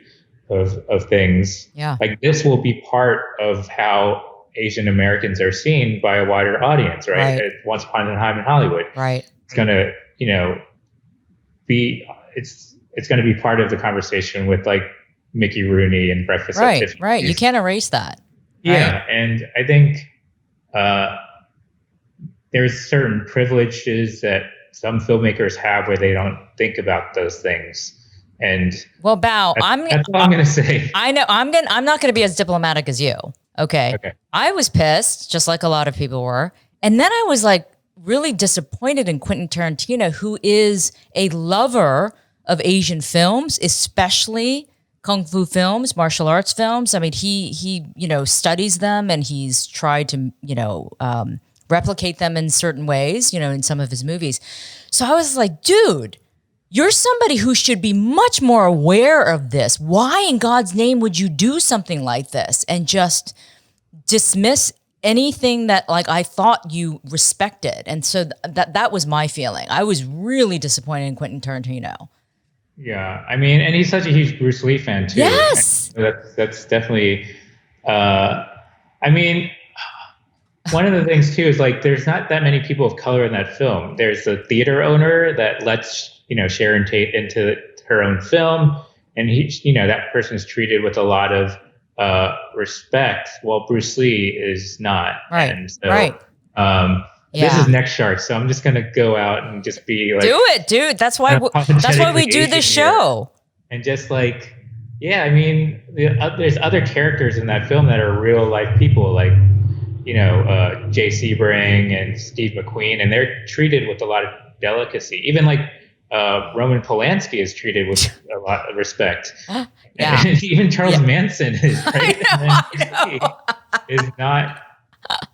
of things, like this will be part of how Asian Americans are seen by a wider audience, right? Once Upon a Time in Hollywood, right? It's gonna, it's gonna be part of the conversation with like Mickey Rooney and Breakfast at Tiffany's. Right. You can't erase that. Yeah, right? And I think there's certain privileges that some filmmakers have where they don't think about those things. And well, Bao, that's all I'm going to say. I know I'm not going to be as diplomatic as you. Okay. I was pissed, just like a lot of people were. And then I was like really disappointed in Quentin Tarantino, who is a lover of Asian films, especially Kung Fu films, martial arts films. I mean, he studies them, and he's tried to, replicate them in certain ways, in some of his movies. So I was like, dude, you're somebody who should be much more aware of this. Why in God's name would you do something like this and just dismiss anything that like I thought you respected? And so that was my feeling. I was really disappointed in Quentin Tarantino. Yeah, I mean, and he's such a huge Bruce Lee fan too. Yes, that's definitely. I mean, one of the things too is like there's not that many people of color in that film. There's a theater owner that lets Sharon Tate into her own film, and that person is treated with a lot of respect, while Bruce Lee is not. Right. And so, this is next shark, so I'm just gonna go out and just be like, do it, dude. That's why we do this show. And just like, yeah, I mean, there's other characters in that film that are real life people, like Jay Sebring and Steve McQueen, and they're treated with a lot of delicacy. Even like Roman Polanski is treated with a lot of respect. Yeah. And even Charles Manson is, right? I know. Is not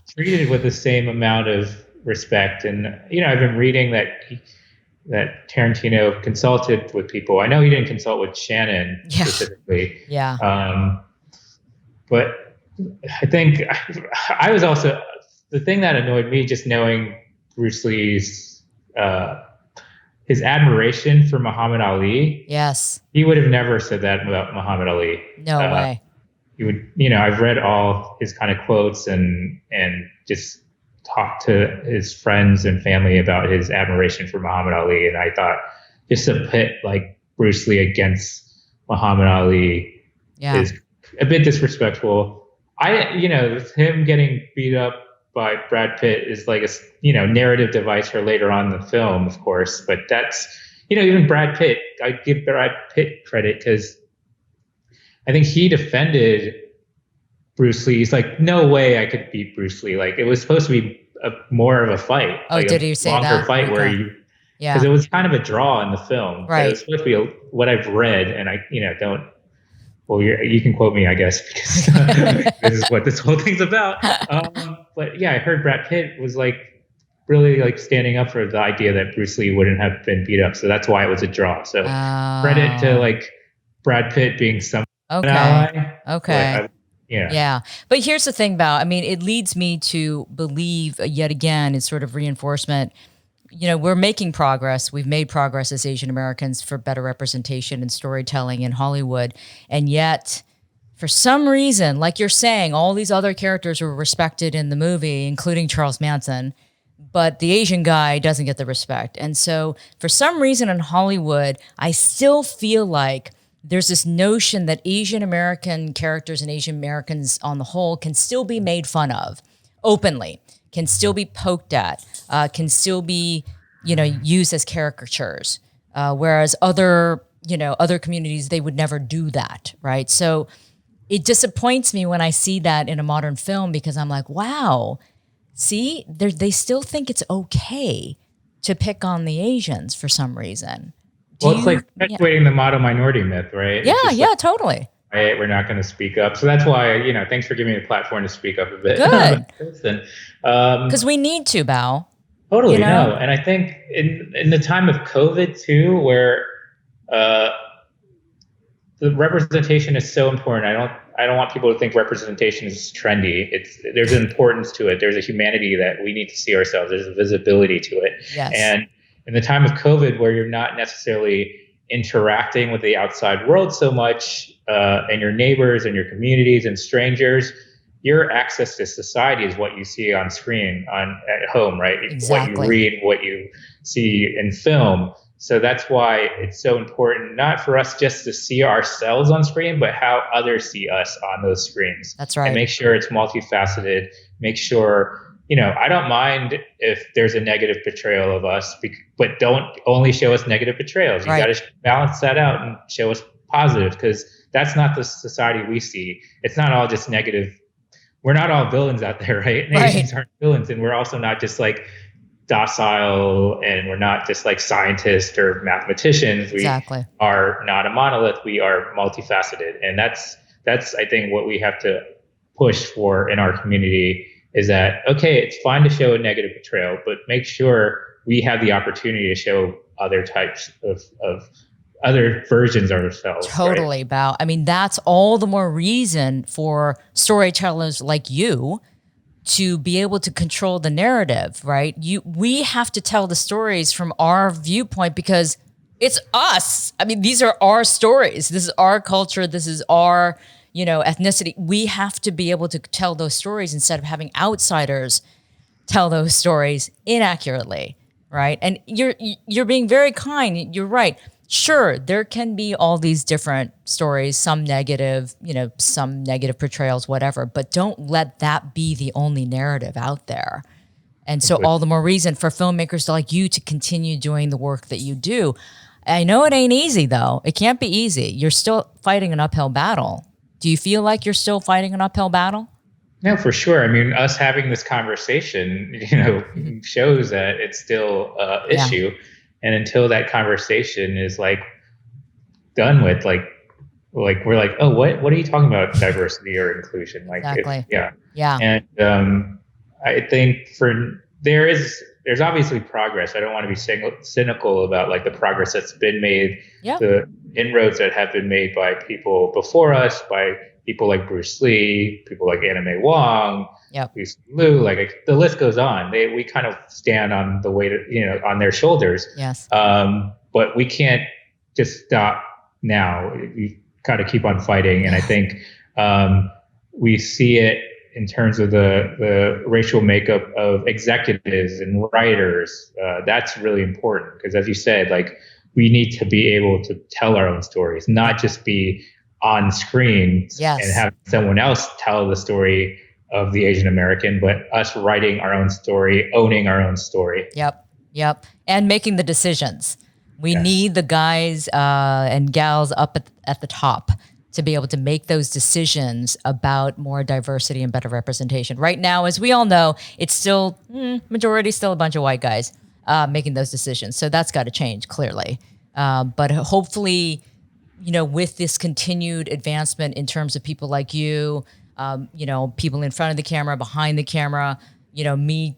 treated with the same amount of respect. And I've been reading that Tarantino consulted with people. I know he didn't consult with Shannon specifically. Yeah. But I think I was also, the thing that annoyed me, just knowing Bruce Lee's his admiration for Muhammad Ali. Yes. He would have never said that about Muhammad Ali. No way. He would, I've read all his kind of quotes and just talked to his friends and family about his admiration for Muhammad Ali. And I thought just to pit like Bruce Lee against Muhammad Ali is a bit disrespectful. Him getting beat up by Brad Pitt is like a, narrative device for later on in the film, of course. But that's, even Brad Pitt, I give Brad Pitt credit because I think he defended Bruce Lee. He's like, no way I could beat Bruce Lee. Like, it was supposed to be more of a fight. Oh, like did he say longer that? Fight where because it was kind of a draw in the film. Right. It was supposed to be what I've read, and I, don't. Well, you can quote me, I guess, because this is what this whole thing's about. But yeah, I heard Brad Pitt was like really like standing up for the idea that Bruce Lee wouldn't have been beat up. So that's why it was a draw. So credit to like Brad Pitt being some ally. Okay. Yeah. But here's the thing about, it leads me to believe yet again, it's sort of reinforcement. We're making progress. We've made progress as Asian Americans for better representation and storytelling in Hollywood. And yet, for some reason, like you're saying, all these other characters were respected in the movie, including Charles Manson, but the Asian guy doesn't get the respect. And so for some reason in Hollywood, I still feel like there's this notion that Asian American characters and Asian Americans on the whole can still be made fun of openly, can still be poked at, can still be, used as caricatures. Whereas other communities, they would never do that, right? So it disappoints me when I see that in a modern film because I'm like, wow, see, they still think it's okay to pick on the Asians for some reason. It's like perpetuating the model minority myth, right? Yeah, totally. Right, we're not going to speak up. So that's why, thanks for giving me a platform to speak up a bit. Good. Because we need to, Bao. Totally, no. And I think in the time of COVID too, where the representation is so important. I don't want people to think representation is trendy. There's an importance to it. There's a humanity that we need to see ourselves. There's a visibility to it. Yes. And in the time of COVID, where you're not necessarily interacting with the outside world so much, and your neighbors and your communities and strangers, your access to society is what you see on screen at home, right? Exactly. What you read, what you see in film. So that's why it's so important, not for us just to see ourselves on screen, but how others see us on those screens. That's right. And make sure it's multifaceted. Make sure I don't mind if there's a negative portrayal of us, but don't only show us negative portrayals. You Right. got to balance that out and show us positive, because that's not the society we see. It's not all just negative. We're not all villains out there, right? Right. Asians aren't villains, and we're also not just like docile, and we're not just like scientists or mathematicians. We Exactly. are not a monolith. We are multifaceted, and that's I think what we have to push for in our community is that, okay, it's fine to show a negative portrayal, but make sure we have the opportunity to show other types of other versions of ourselves. Totally, right? Bao. I mean, that's all the more reason for storytellers like you to be able to control the narrative, right? We have to tell the stories from our viewpoint because it's us. I mean, these are our stories. This is our culture. This is our, ethnicity. We have to be able to tell those stories instead of having outsiders tell those stories inaccurately, right? And you're being very kind. You're right. Sure, there can be all these different stories, some negative, some negative portrayals, whatever, but don't let that be the only narrative out there. And so all the more reason for filmmakers like you to continue doing the work that you do. I know it ain't easy though. It can't be easy. You're still fighting an uphill battle. Do you feel like you're still fighting an uphill battle? No, for sure. I mean, us having this conversation, shows that it's still an issue. And until that conversation is like done with, like we're like, oh, what are you talking about? Diversity or inclusion? Like, exactly. Yeah. And I think there's obviously progress. I don't want to be cynical about like the progress that's been made, the inroads that have been made by people before us, by people like Bruce Lee, people like Anna May Wong, Lucy Liu, like the list goes on. We kind of stand on the weight, on their shoulders. Yes. But we can't just stop now. We got to keep on fighting. And I think we see it in terms of the racial makeup of executives and writers. That's really important because, as you said, like we need to be able to tell our own stories, not just be on screen and have someone else tell the story of the Asian American, but us writing our own story, owning our own story. Yep. And making the decisions. We need the guys and gals up at the top to be able to make those decisions about more diversity and better representation. Right now, as we all know, it's still majority, still a bunch of white guys making those decisions. So that's got to change clearly. But hopefully, with this continued advancement in terms of people like you, people in front of the camera, behind the camera, me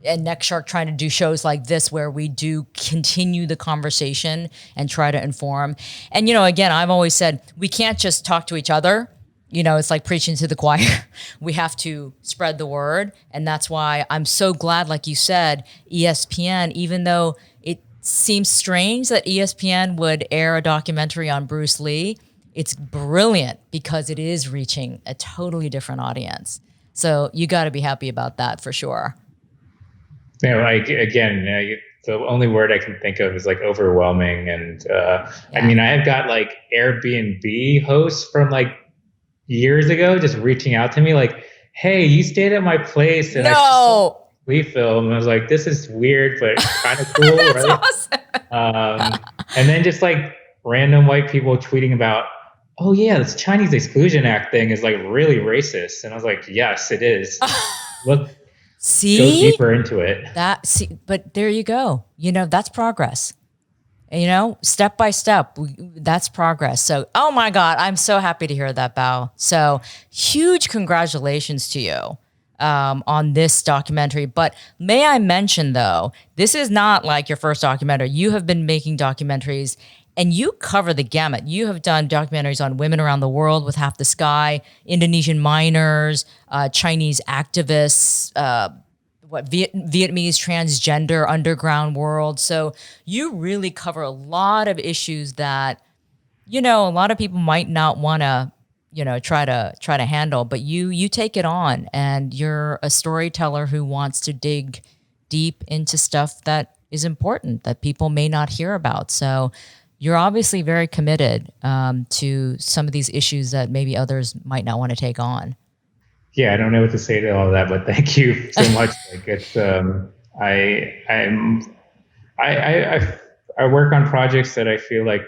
and Neck Shark trying to do shows like this where we do continue the conversation and try to inform. And, again, I've always said we can't just talk to each other. It's like preaching to the choir. We have to spread the word. And that's why I'm so glad, like you said, ESPN, even though it seems strange that ESPN would air a documentary on Bruce Lee, it's brilliant because it is reaching a totally different audience. So you got to be happy about that for sure. The only word I can think of is like overwhelming. And I mean, I have got like Airbnb hosts from like years ago just reaching out to me like, hey, you stayed at my place and I saw Lee film. And I was like, this is weird, but kind of cool, That's right? Awesome. And then just like random white people tweeting about, oh yeah, this Chinese Exclusion Act thing is like really racist. And I was like, yes, it is. Look. See? Go deeper into it. But there you go. That's progress. Step by step, that's progress. So, oh my God, I'm so happy to hear that, Bao. So huge congratulations to you on this documentary. But may I mention, though, this is not like your first documentary. You have been making documentaries and you cover the gamut. You have done documentaries on women around the world with Half the Sky, Indonesian miners, Chinese activists, Vietnamese transgender underground world. So you really cover a lot of issues that, a lot of people might not want to, try to handle, but you take it on, and you're a storyteller who wants to dig deep into stuff that is important that people may not hear about. So you're obviously very committed to some of these issues that maybe others might not want to take on. Yeah, I don't know what to say to all that, but thank you so much. Like it's I work on projects that I feel like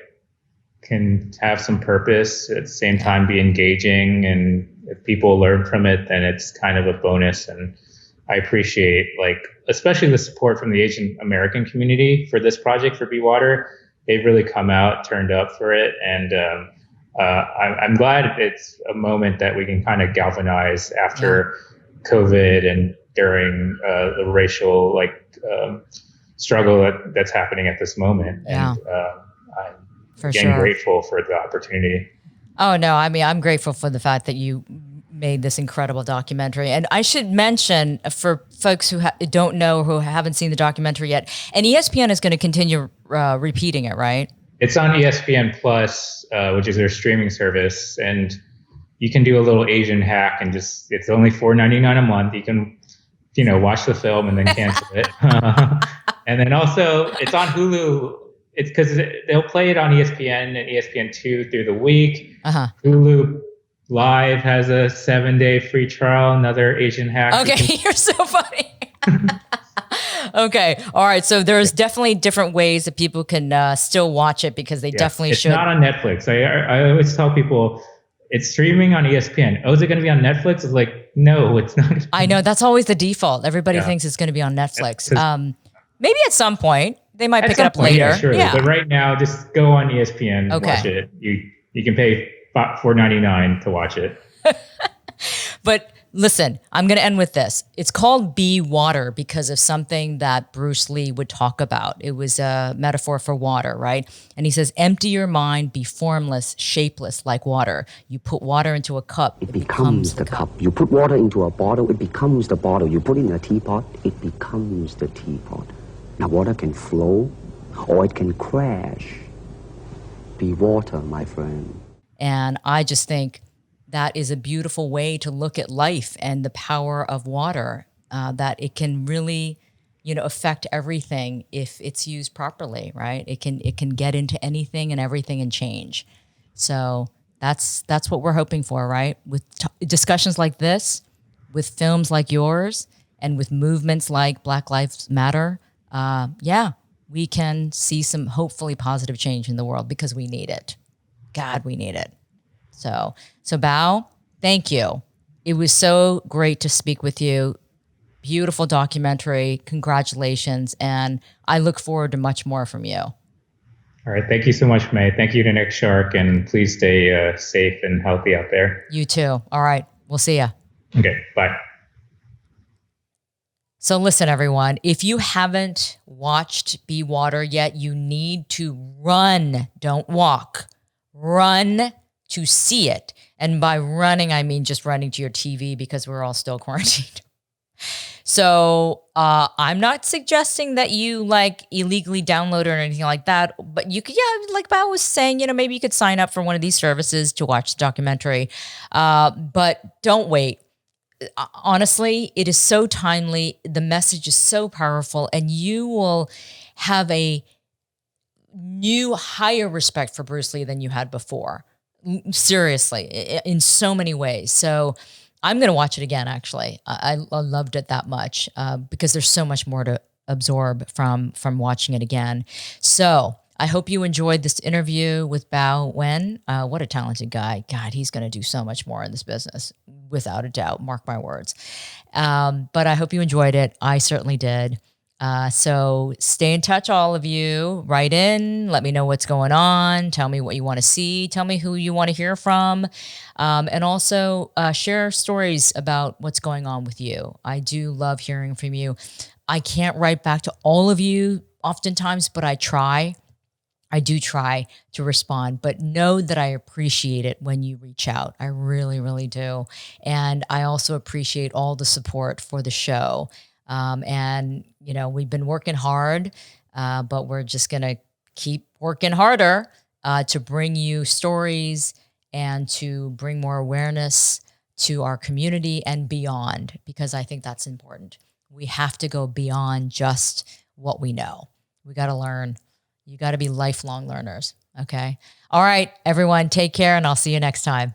can have some purpose at the same time be engaging, and if people learn from it, then it's kind of a bonus. And I appreciate, like, especially the support from the Asian American community for this project for Be Water. They've really come out, turned up for it, and I'm glad it's a moment that we can kind of galvanize after COVID and during the racial struggle that's happening at this moment. And I'm again grateful for the opportunity. Oh no, I mean, I'm grateful for the fact that you made this incredible documentary. And I should mention for folks who don't know, who haven't seen the documentary yet, and ESPN is going to continue repeating it, right? It's on ESPN Plus, which is their streaming service, and you can do a little Asian hack and it's only $4.99 a month. You can, watch the film and then cancel it. And then also it's on Hulu. It's because they'll play it on ESPN and ESPN2 through the week. Hulu Live has a 7-day free trial, another Asian hack. Okay, you're so funny. Okay, all right. So there's definitely different ways that people can still watch it, because they definitely should. It's not on Netflix. I always tell people it's streaming on ESPN. Oh, is it going to be on Netflix? It's like, no, it's not. I know, that's always the default. Everybody thinks it's going to be on Netflix. Maybe at some point they might pick it up later. Yeah, sure. Yeah. But right now, just go on ESPN, watch it. You can pay $4.99 to watch it. But listen, I'm going to end with this. It's called Be Water because of something that Bruce Lee would talk about. It was a metaphor for water, right? And he says, empty your mind, be formless, shapeless like water. You put water into a cup, it becomes the cup. You put water into a bottle, it becomes the bottle. You put it in a teapot, it becomes the teapot. Now water can flow or it can crash. Be water, my friend. And I just think that is a beautiful way to look at life and the power of water, that it can really, affect everything if it's used properly, right? It can get into anything and everything and change. So that's what we're hoping for, right? With discussions like this, with films like yours, and with movements like Black Lives Matter, we can see some hopefully positive change in the world, because we need it. God, we need it. So Bao, thank you. It was so great to speak with you. Beautiful documentary. Congratulations. And I look forward to much more from you. All right. Thank you so much, May. Thank you to Nick Shark, and please stay safe and healthy out there. You too. All right. We'll see ya. Okay. Bye. So listen, everyone, if you haven't watched Be Water yet, you need to run. Don't walk. Run to see it. And by running, I mean just running to your TV, because we're all still quarantined. So I'm not suggesting that you illegally download it or anything like that, but you could, like Bao was saying, maybe you could sign up for one of these services to watch the documentary. But don't wait. Honestly, it is so timely. The message is so powerful, and you will have a new, higher respect for Bruce Lee than you had before. Seriously, in so many ways. So I'm going to watch it again, actually. I loved it that much because there's so much more to absorb from watching it again. So I hope you enjoyed this interview with Bao Nguyen. What a talented guy. God, he's going to do so much more in this business, without a doubt. Mark my words. But I hope you enjoyed it. I certainly did. So stay in touch, all of you. Write in, let me know what's going on. Tell me what you want to see. Tell me who you want to hear from. And also share stories about what's going on with you. I do love hearing from you. I can't write back to all of you oftentimes, but I try. I do try to respond, but know that I appreciate it when you reach out. I really, really do. And I also appreciate all the support for the show. And, we've been working hard, but we're just going to keep working harder to bring you stories and to bring more awareness to our community and beyond, because I think that's important. We have to go beyond just what we know. We got to learn. You got to be lifelong learners. Okay. All right, everyone, take care, and I'll see you next time.